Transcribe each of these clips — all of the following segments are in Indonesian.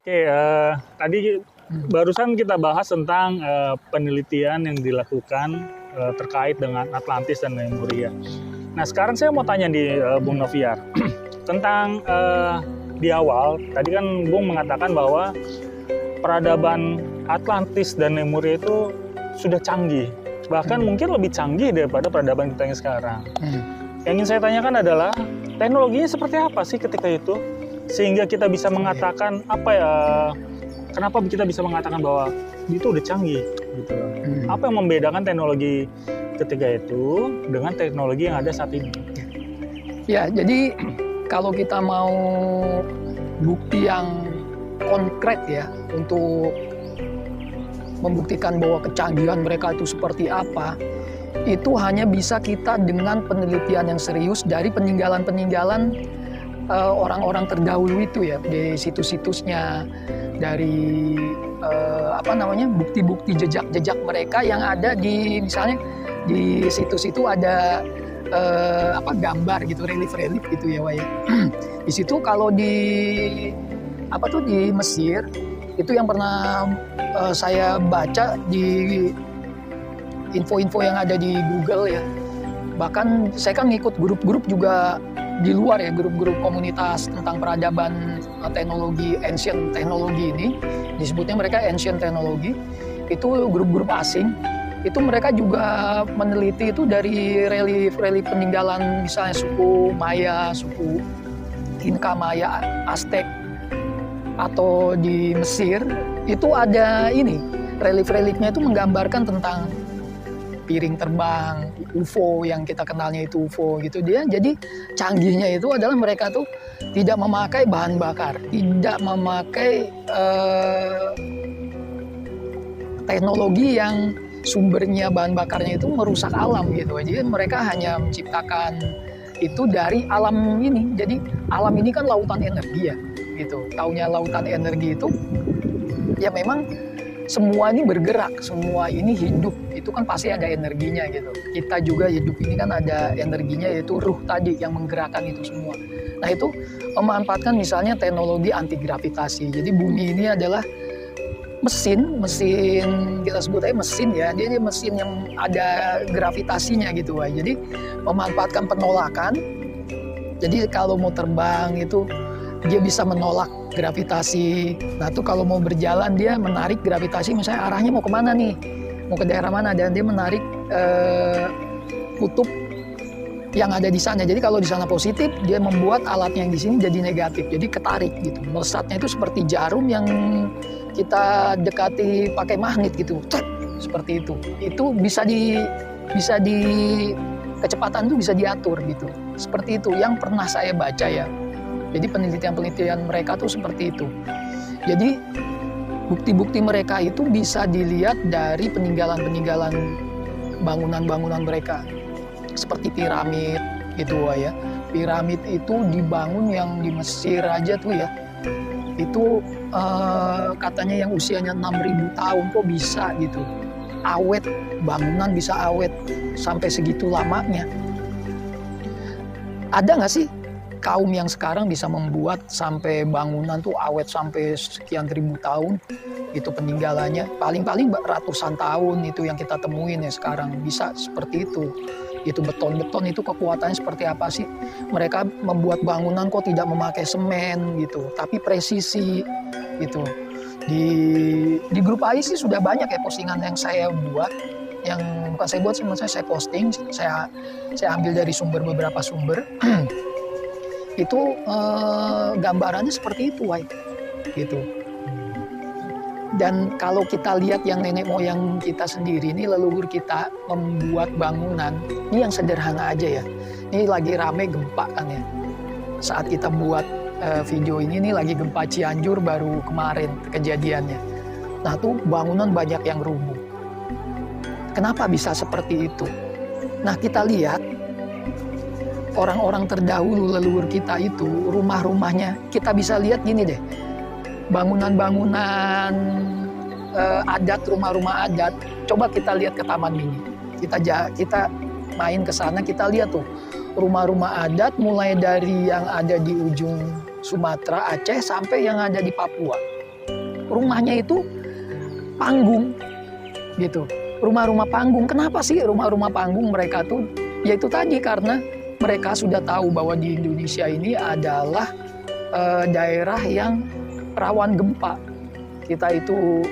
Oke, tadi barusan kita bahas tentang penelitian yang dilakukan terkait dengan Atlantis dan Lemuria. Nah, sekarang saya mau tanya di Bung Noviar tentang di awal tadi kan Bung mengatakan bahwa peradaban Atlantis dan Lemuria itu sudah canggih, bahkan mungkin lebih canggih daripada peradaban kita yang sekarang. Yang ingin saya tanyakan adalah teknologinya seperti apa sih ketika itu sehingga kita bisa mengatakan kenapa kita bisa mengatakan bahwa itu udah canggih gitu. Apa yang membedakan teknologi ketika itu dengan teknologi yang ada saat ini? Ya, jadi kalau kita mau bukti yang konkret ya untuk membuktikan bahwa kecanggihan mereka itu seperti apa, itu hanya bisa kita dengan penelitian yang serius dari peninggalan-peninggalan orang-orang terdahulu itu ya, di situs-situsnya, dari bukti-bukti jejak-jejak mereka yang ada di, misalnya di situs itu ada gambar gitu, relief-relief gitu ya, Wak ya. Di situ kalau di Mesir itu yang pernah saya baca di info-info yang ada di Google ya. Bahkan saya kan ngikut grup-grup juga di luar ya, grup-grup komunitas tentang peradaban teknologi, ancient teknologi ini. Disebutnya mereka ancient teknologi. Itu grup-grup asing. Itu mereka juga meneliti itu dari relief-relief peninggalan misalnya suku Maya, suku Inka, Maya, Aztec, atau di Mesir itu ada ini relief-reliefnya itu menggambarkan tentang piring terbang, UFO yang kita kenalnya itu UFO gitu. Dia jadi canggihnya itu adalah mereka tuh tidak memakai bahan bakar, tidak memakai teknologi yang sumbernya bahan bakarnya itu merusak alam gitu. Jadi mereka hanya menciptakan itu dari alam ini. Jadi alam ini kan lautan energi ya gitu. Taunya lautan energi itu ya memang semua ini bergerak, semua ini hidup, itu kan pasti ada energinya gitu. Kita juga hidup ini kan ada energinya, yaitu ruh tadi yang menggerakkan itu semua. Nah itu memanfaatkan misalnya teknologi anti gravitasi. Jadi bumi ini adalah mesin kita sebut aja mesin ya, dia mesin yang ada gravitasinya gitu. Jadi memanfaatkan penolakan. Jadi kalau mau terbang itu dia bisa menolak gravitasi. Nah tuh kalau mau berjalan dia menarik gravitasi, misalnya arahnya mau kemana nih, mau ke daerah mana, dan dia menarik kutub yang ada di sana. Jadi kalau di sana positif, dia membuat alatnya yang di sini jadi negatif, jadi ketarik gitu. Melesatnya itu seperti jarum yang kita dekati pakai magnet gitu, seperti itu. Itu bisa di kecepatan itu bisa diatur gitu. Seperti itu yang pernah saya baca ya. Jadi penelitian-penelitian mereka tuh seperti itu. Jadi bukti-bukti mereka itu bisa dilihat dari peninggalan-peninggalan bangunan-bangunan mereka. Seperti piramid gitu ya. Piramid itu dibangun yang di Mesir aja tuh ya. Itu katanya yang usianya 6.000 tahun kok bisa gitu. Awet, bangunan bisa awet sampai segitu lamanya. Ada nggak sih kaum yang sekarang bisa membuat sampai bangunan tuh awet sampai sekian ribu tahun? Itu peninggalannya paling-paling ratusan tahun itu yang kita temuin ya sekarang, bisa seperti itu. Itu beton-beton itu kekuatannya seperti apa sih? Mereka membuat bangunan kok tidak memakai semen gitu, tapi presisi gitu. Di grup AI sih sudah banyak ya postingan yang saya buat, yang bukan saya buat, saya posting, saya ambil dari beberapa sumber. Itu gambarannya seperti itu, Wai, gitu. Dan kalau kita lihat yang nenek moyang kita sendiri, ini leluhur kita membuat bangunan, ini yang sederhana aja ya. Ini lagi rame gempa kan ya. Saat kita buat video ini lagi gempa Cianjur baru kemarin kejadiannya. Nah tuh bangunan banyak yang rubuh. Kenapa bisa seperti itu? Nah kita lihat orang-orang terdahulu leluhur kita itu rumah-rumahnya kita bisa lihat gini deh, bangunan-bangunan adat, rumah-rumah adat. Coba kita lihat ke Taman Mini, kita main ke sana, kita lihat tuh rumah-rumah adat mulai dari yang ada di ujung Sumatera, Aceh sampai yang ada di Papua. rumahnya itu panggung gitu. Rumah-rumah panggung. Kenapa sih rumah-rumah panggung mereka tuh? Yaitu tadi karena mereka sudah tahu bahwa di Indonesia ini adalah daerah yang rawan gempa. Kita itu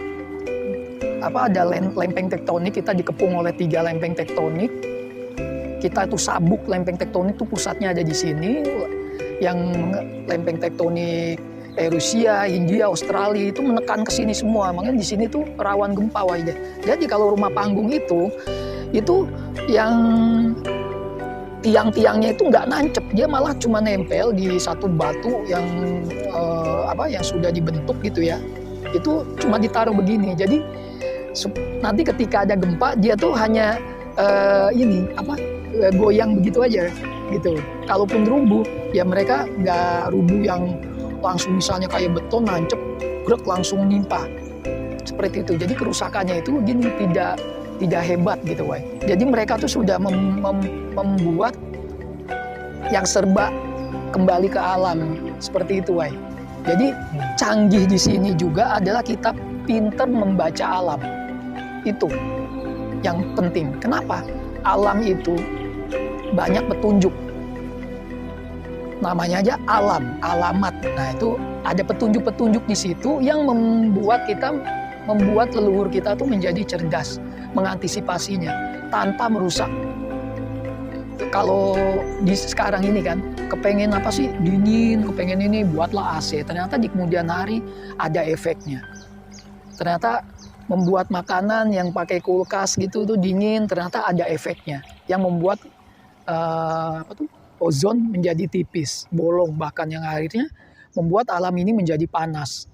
ada lempeng tektonik, kita dikepung oleh 3 lempeng tektonik. Kita itu sabuk lempeng tektonik itu pusatnya ada di sini. Yang lempeng tektonik Rusia, India, Australia itu menekan ke sini semua. Makanya di sini tuh rawan gempa wajah. Jadi kalau rumah panggung itu yang tiang-tiangnya itu nggak nancep, dia malah cuma nempel di satu batu yang yang sudah dibentuk gitu ya. Itu cuma ditaruh begini. Jadi nanti ketika ada gempa dia tuh hanya goyang begitu aja gitu. Kalaupun rubuh ya mereka nggak rubuh yang langsung misalnya kayak beton nancep, grek langsung nimpa seperti itu. Jadi kerusakannya itu gini tidak hebat gitu, Wai. Jadi mereka tuh sudah membuat yang serba kembali ke alam seperti itu, Wai. Jadi canggih di sini juga adalah kita pinter membaca alam. Itu yang penting. Kenapa? Alam itu banyak petunjuk. Namanya aja alam, alamat. Nah itu ada petunjuk-petunjuk di situ yang membuat leluhur kita tuh menjadi cerdas, mengantisipasinya tanpa merusak. Kalau di sekarang ini kan, kepengen apa sih dingin, kepengen ini buatlah AC. Ternyata di kemudian hari ada efeknya. Ternyata membuat makanan yang pakai kulkas gitu tuh dingin, ternyata ada efeknya yang membuat ozon menjadi tipis, bolong, bahkan yang akhirnya membuat alam ini menjadi panas.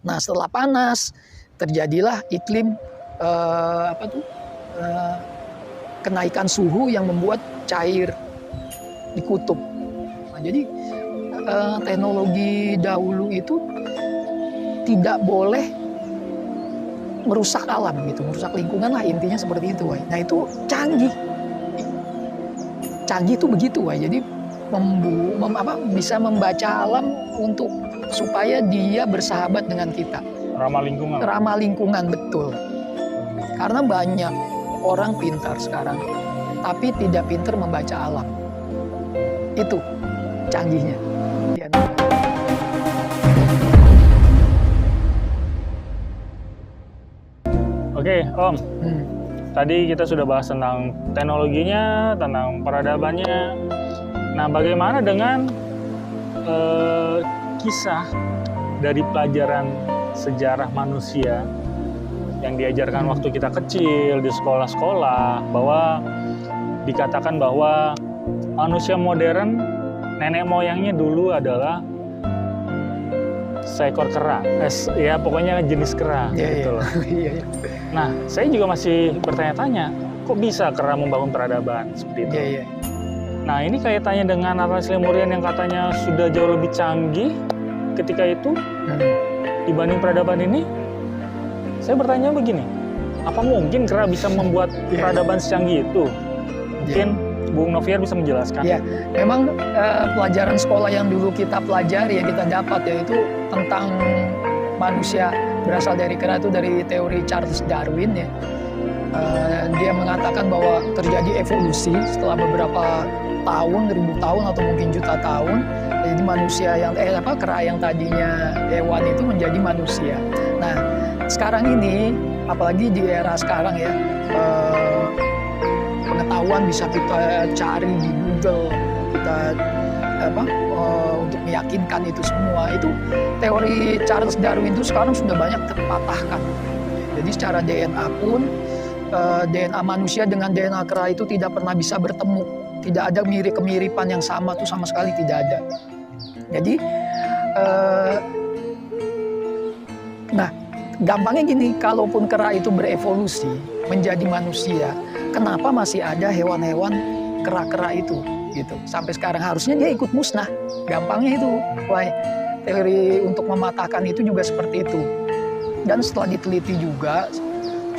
Nah setelah panas terjadilah iklim kenaikan suhu yang membuat cair di kutub. Nah, jadi teknologi dahulu itu tidak boleh merusak alam gitu, merusak lingkungan lah intinya seperti itu, Wai. Nah itu canggih itu begitu, Wai. Jadi bisa membaca alam untuk supaya dia bersahabat dengan kita. Ramah lingkungan betul. Karena banyak orang pintar sekarang, tapi tidak pintar membaca alam. Itu canggihnya. Oke, Om. Tadi kita sudah bahas tentang teknologinya, tentang peradabannya. Nah, bagaimana dengan kisah dari pelajaran sejarah manusia yang diajarkan waktu kita kecil di sekolah-sekolah, bahwa dikatakan bahwa manusia modern nenek moyangnya dulu adalah seekor kera, ya pokoknya jenis kera gitu. Iya. Nah, saya juga masih bertanya-tanya, kok bisa kera membangun peradaban seperti itu? Iya. Nah, ini kaitannya dengan Atlas Lemurian yang katanya sudah jauh lebih canggih ketika itu dibanding peradaban ini. Saya bertanya begini, apa mungkin kera bisa membuat peradaban secanggih itu? Mungkin Bung Noviar bisa menjelaskan. Ya, memang pelajaran sekolah yang dulu kita pelajari, yang kita dapat yaitu tentang manusia berasal dari kera itu dari teori Charles Darwin ya. Dia mengatakan bahwa terjadi evolusi setelah beberapa tahun, ribu tahun atau mungkin juta tahun. Jadi manusia yang kera yang tadinya hewan itu menjadi manusia. Nah, sekarang ini apalagi di era sekarang ya, pengetahuan bisa kita cari di Google, kita untuk meyakinkan itu semua. Itu teori Charles Darwin itu sekarang sudah banyak terpatahkan. Jadi secara DNA pun DNA manusia dengan DNA kera itu tidak pernah bisa bertemu, tidak ada kemiripan yang sama tuh sama sekali tidak ada. Jadi nah gampangnya gini, kalaupun kera itu berevolusi menjadi manusia, kenapa masih ada hewan-hewan kera-kera itu gitu sampai sekarang? Harusnya dia ikut musnah. Gampangnya itu, Wai. Teori untuk mematahkan itu juga seperti itu. Dan setelah diteliti juga,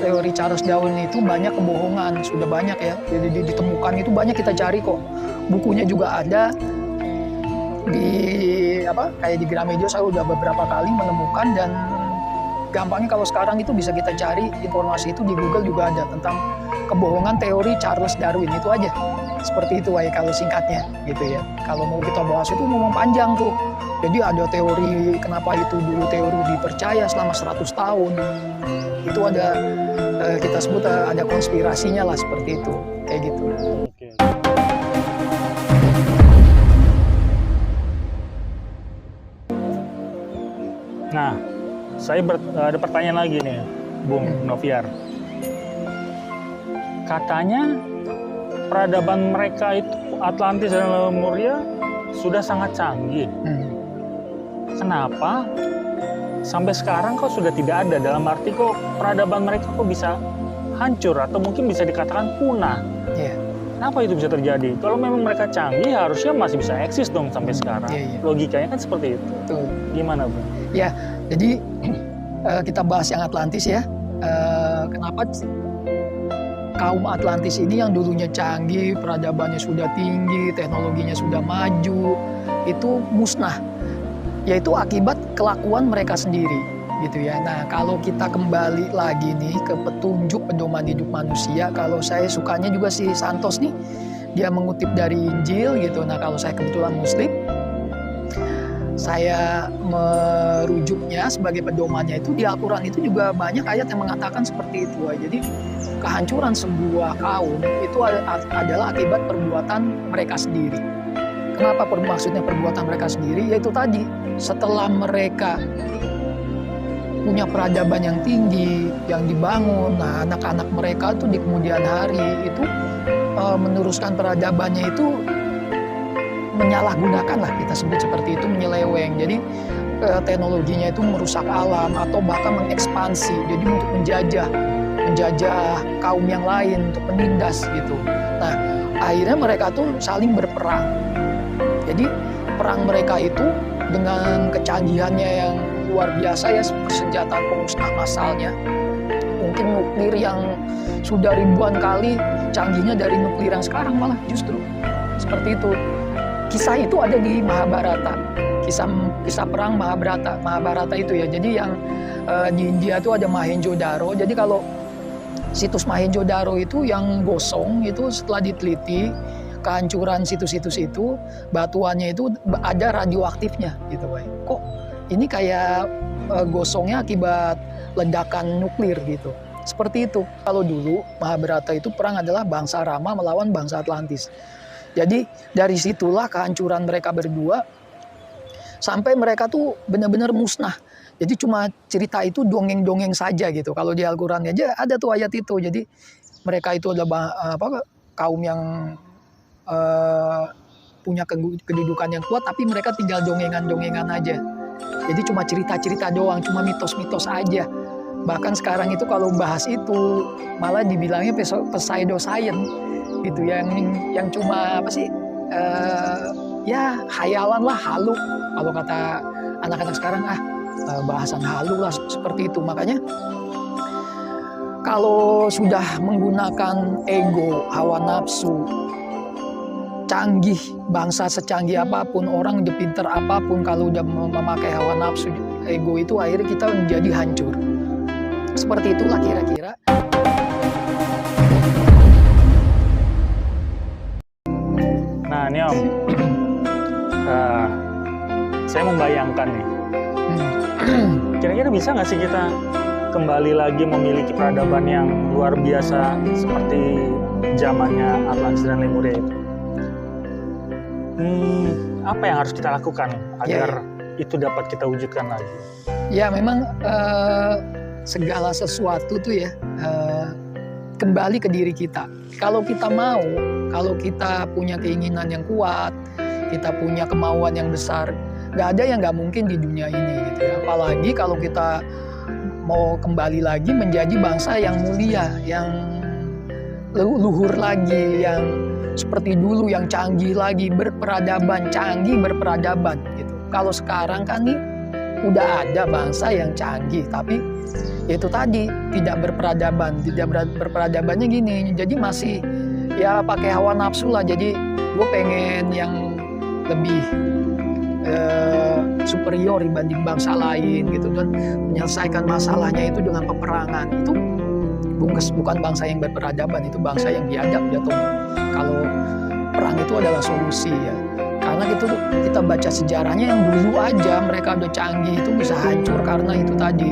teori Charles Darwin itu banyak kebohongan, sudah banyak ya. Jadi ditemukan itu banyak, kita cari kok. Bukunya juga ada di kayak di Gramedia saya udah beberapa kali menemukan, dan gampangnya kalau sekarang itu bisa kita cari informasi itu di Google juga ada tentang kebohongan teori Charles Darwin, itu aja. Seperti itu Wai kalau singkatnya gitu ya. Kalau mau kita bahas itu ngomong panjang tuh. Jadi ada teori kenapa itu dulu teori dipercaya selama 100 tahun. Itu ada kita sebut ada konspirasinya lah seperti itu. Kayak gitu. Oke. Nah, saya ada pertanyaan lagi nih, Bung Noviar. Katanya peradaban mereka itu Atlantis dan Lemuria sudah sangat canggih. Kenapa sampai sekarang kok sudah tidak ada? Dalam arti kok peradaban mereka kok bisa hancur atau mungkin bisa dikatakan punah? Yeah. Kenapa itu bisa terjadi? Kalau memang mereka canggih, harusnya masih bisa eksis dong sampai sekarang. Yeah. Logikanya kan seperti itu. Betul. Gimana, Bu? Ya, jadi kita bahas yang Atlantis ya. Kenapa kaum Atlantis ini yang dulunya canggih, peradabannya sudah tinggi, teknologinya sudah maju, itu musnah. Yaitu akibat kelakuan mereka sendiri, gitu ya. Nah, kalau kita kembali lagi nih ke petunjuk pedoman hidup manusia, kalau saya sukanya juga si Santos nih, dia mengutip dari Injil gitu. Nah, kalau saya kebetulan Muslim, saya merujuknya sebagai pedomannya itu di Al-Quran itu juga banyak ayat yang mengatakan seperti itu. Jadi kehancuran sebuah kaum itu adalah akibat perbuatan mereka sendiri. Kenapa maksudnya perbuatan mereka sendiri? Yaitu tadi, setelah mereka punya peradaban yang tinggi, yang dibangun, nah anak-anak mereka tuh di kemudian hari itu meneruskan peradabannya itu menyalahgunakan lah, kita sebut seperti itu, menyeleweng. Jadi teknologinya itu merusak alam atau bahkan mengekspansi, jadi untuk menjajah kaum yang lain, untuk menindas gitu. Nah, akhirnya mereka tuh saling berperang. Jadi perang mereka itu dengan kecanggihannya yang luar biasa ya, senjata pemusnah massalnya. Mungkin nuklir yang sudah ribuan kali canggihnya dari nuklir yang sekarang malah justru. Seperti itu. Kisah itu ada di Mahabharata. Kisah perang Mahabharata itu ya. Jadi yang di India itu ada Mohenjo-daro. Jadi kalau situs Mohenjo-daro itu yang gosong itu setelah diteliti, kehancuran situs-situs itu, batuannya itu ada radioaktifnya gitu, Pak. Kok ini kayak gosongnya akibat ledakan nuklir gitu. Seperti itu. Kalau dulu Mahabharata itu perang adalah bangsa Rama melawan bangsa Atlantis. Jadi dari situlah kehancuran mereka berdua sampai mereka tuh benar-benar musnah. Jadi cuma cerita itu dongeng-dongeng saja gitu. Kalau di Al-Qur'an aja ada tuh ayat itu. Jadi mereka itu adalah kaum yang punya kedudukan yang kuat, tapi mereka tinggal dongengan-dongengan aja. Jadi cuma cerita-cerita doang, cuma mitos-mitos aja. Bahkan sekarang itu kalau bahas itu malah dibilangnya pseudoscience gitu, yang cuma apa sih? Ya hayalan lah, halu. Kalau kata anak-anak sekarang bahasan halu lah seperti itu. Makanya kalau sudah menggunakan ego, hawa nafsu, canggih, bangsa secanggih apapun, orang udah pinter apapun, kalau udah memakai hawa nafsu, ego itu akhirnya kita menjadi hancur. Seperti itulah kira-kira. Nah ini Om, saya membayangkan nih, kira-kira bisa nggak sih kita kembali lagi memiliki peradaban yang luar biasa seperti zamannya Atlantis dan Lemuria itu? Apa yang harus kita lakukan agar itu dapat kita wujudkan lagi? Ya memang segala sesuatu tuh ya kembali ke diri kita. Kalau kita mau, kalau kita punya keinginan yang kuat, kita punya kemauan yang besar, nggak ada yang nggak mungkin di dunia ini gitu ya. Apalagi kalau kita mau kembali lagi menjadi bangsa yang mulia, yang luhur lagi, yang seperti dulu, yang canggih lagi, berperadaban, canggih berperadaban gitu. Kalau sekarang kan nih udah ada bangsa yang canggih, tapi itu tadi tidak berperadaban. Tidak berperadabannya gini, jadi masih ya pakai hawa nafsu lah. Jadi gue pengen yang lebih superior dibanding bangsa lain gitu, dan menyelesaikan masalahnya itu dengan peperangan. Itu bukan bangsa yang berperadaban, itu bangsa yang biadab jatuhnya. Kalau perang itu adalah solusi ya. Karena kita baca sejarahnya yang dulu aja mereka udah canggih itu bisa hancur karena itu tadi.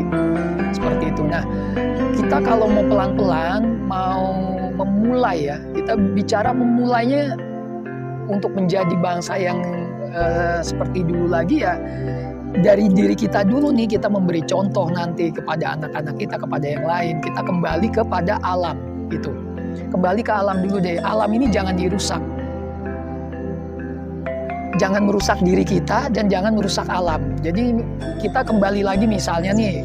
Seperti itu. Nah, kita kalau mau pelan-pelan, mau memulai ya, kita bicara memulainya untuk menjadi bangsa yang seperti dulu lagi ya, dari diri kita dulu nih, kita memberi contoh nanti kepada anak-anak kita, kepada yang lain. Kita kembali kepada alam itu. Kembali ke alam dulu deh. Alam ini jangan dirusak. Jangan merusak diri kita dan jangan merusak alam. Jadi kita kembali lagi misalnya nih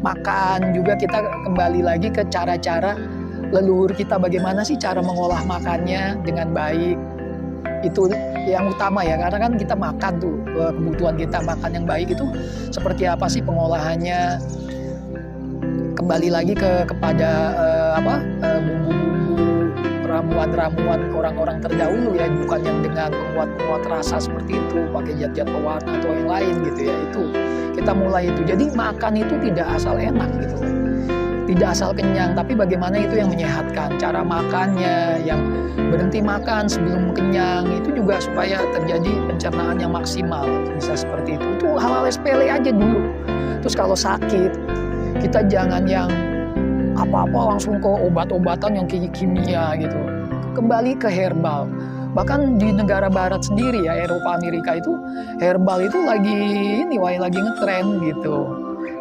makan juga, kita kembali lagi ke cara-cara leluhur kita, bagaimana sih cara mengolah makannya dengan baik. Itu yang utama ya, karena kan kita makan tuh, kebutuhan kita makan yang baik itu seperti apa sih pengolahannya. Kembali lagi kepada bumbu-bumbu, ramuan-ramuan orang-orang terdahulu ya, bukan yang dengan penguat-penguat rasa seperti itu, pakai zat-zat pewarna atau yang lain gitu ya. Itu kita mulai itu. Jadi makan itu tidak asal enak gitu, tidak asal kenyang, tapi bagaimana itu yang menyehatkan, cara makannya, yang berhenti makan sebelum kenyang, itu juga supaya terjadi pencernaan yang maksimal, bisa seperti itu. Itu hal-hal sepele aja dulu. Terus kalau sakit, kita jangan yang apa-apa langsung ke obat-obatan yang kimia gitu. Kembali ke herbal. Bahkan di negara barat sendiri ya, Eropa, Amerika itu herbal itu lagi ngetren gitu.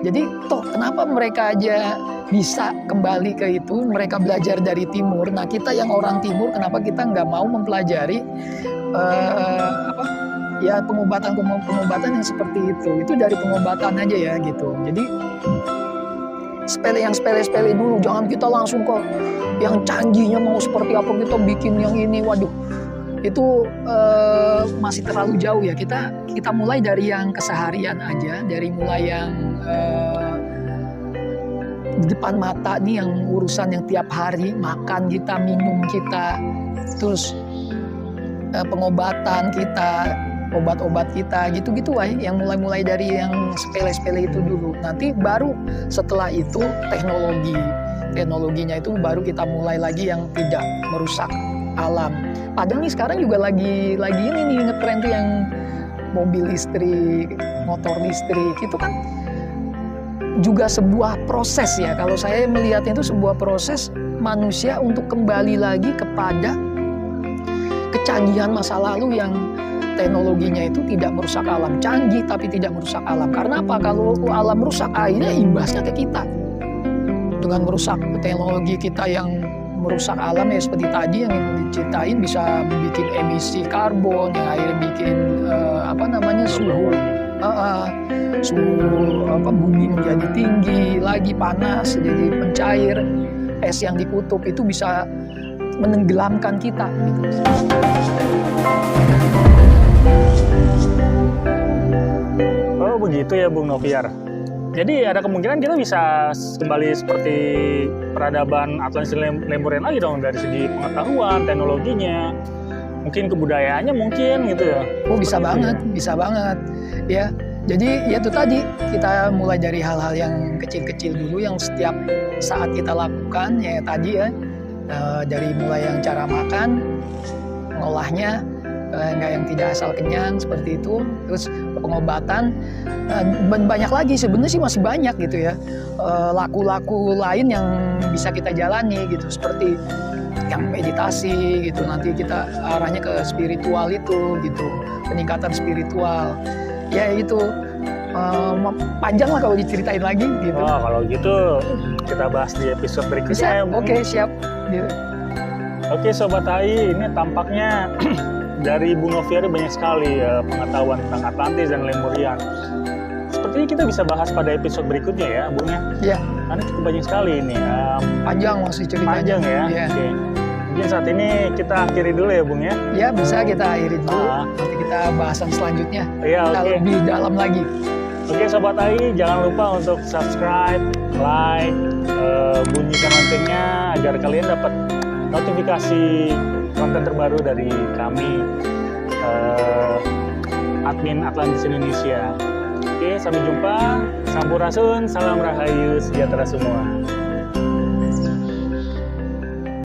Jadi toh kenapa mereka aja bisa kembali ke itu, mereka belajar dari timur. Nah kita yang orang timur, kenapa kita nggak mau mempelajari pengobatan yang seperti itu? Itu dari pengobatan aja ya gitu. Jadi yang sepele-sepele dulu, jangan kita langsung ke yang canggihnya mau seperti apa, kita bikin yang ini, waduh itu masih terlalu jauh ya. Kita mulai dari yang keseharian aja, dari mulai yang di depan mata nih, yang urusan yang tiap hari, makan kita, minum kita, terus pengobatan kita, obat-obat kita, gitu-gitu lah, yang mulai dari yang sepele-sepele itu dulu. Nanti baru setelah itu teknologinya itu baru kita mulai lagi yang tidak merusak alam. Padahal nih sekarang juga lagi ini nih ngetren tuh yang mobil listrik, motor listrik, itu kan juga sebuah proses ya. Kalau saya melihatnya itu sebuah proses manusia untuk kembali lagi kepada kecanggihan masa lalu yang teknologinya itu tidak merusak alam, canggih tapi tidak merusak alam. Karena apa? Kalau alam rusak, akhirnya imbasnya ke kita. Dengan merusak teknologi kita yang merusak alam ya, seperti tadi yang diceritain, bisa bikin emisi karbon yang akhirnya bikin suhu bumi menjadi tinggi, lagi panas, jadi pencair, es yang dikutub itu bisa menenggelamkan kita gitu. Oh begitu ya Bung Noviar. Jadi ada kemungkinan kita bisa kembali seperti peradaban Atlantis dan Lemurian lagi dong, dari segi pengetahuan, teknologinya, mungkin kebudayaannya mungkin gitu ya. Oh bisa banget ya. Jadi ya itu tadi, kita mulai dari hal-hal yang kecil-kecil dulu yang setiap saat kita lakukan ya tadi ya, dari mulai yang cara makan, ngolahnya, nggak yang tidak asal kenyang seperti itu, terus pengobatan, banyak lagi sebenarnya sih, masih banyak gitu ya, laku-laku lain yang bisa kita jalani gitu, seperti yang meditasi gitu, nanti kita arahnya ke spiritual itu gitu, peningkatan spiritual ya itu. Panjang lah kalau diceritain lagi gitu. Oh kalau gitu kita bahas di episode berikutnya. Bisa, oke, siap gitu. Oke Sobat AI, ini tampaknya dari Bung Noviar banyak sekali pengetahuan tentang Atlantis dan Lemurian. Sepertinya kita bisa bahas pada episode berikutnya ya Bung ya. Iya. Karena cukup banyak sekali ini. Panjang masih ceritanya. Panjang ya. Ya. Oke. Mungkin saat ini kita akhiri dulu ya Bung ya. Ya bisa kita akhiri dulu. Nanti kita bahasan selanjutnya. Iya, kita lebih dalam lagi. Oke Sobat AI, jangan lupa untuk subscribe, like, bunyikan loncengnya agar kalian dapat notifikasi konten terbaru dari kami, admin Atlantis Indonesia. Oke, sampai jumpa. Sampurasun, salam rahayu, sejahtera semua.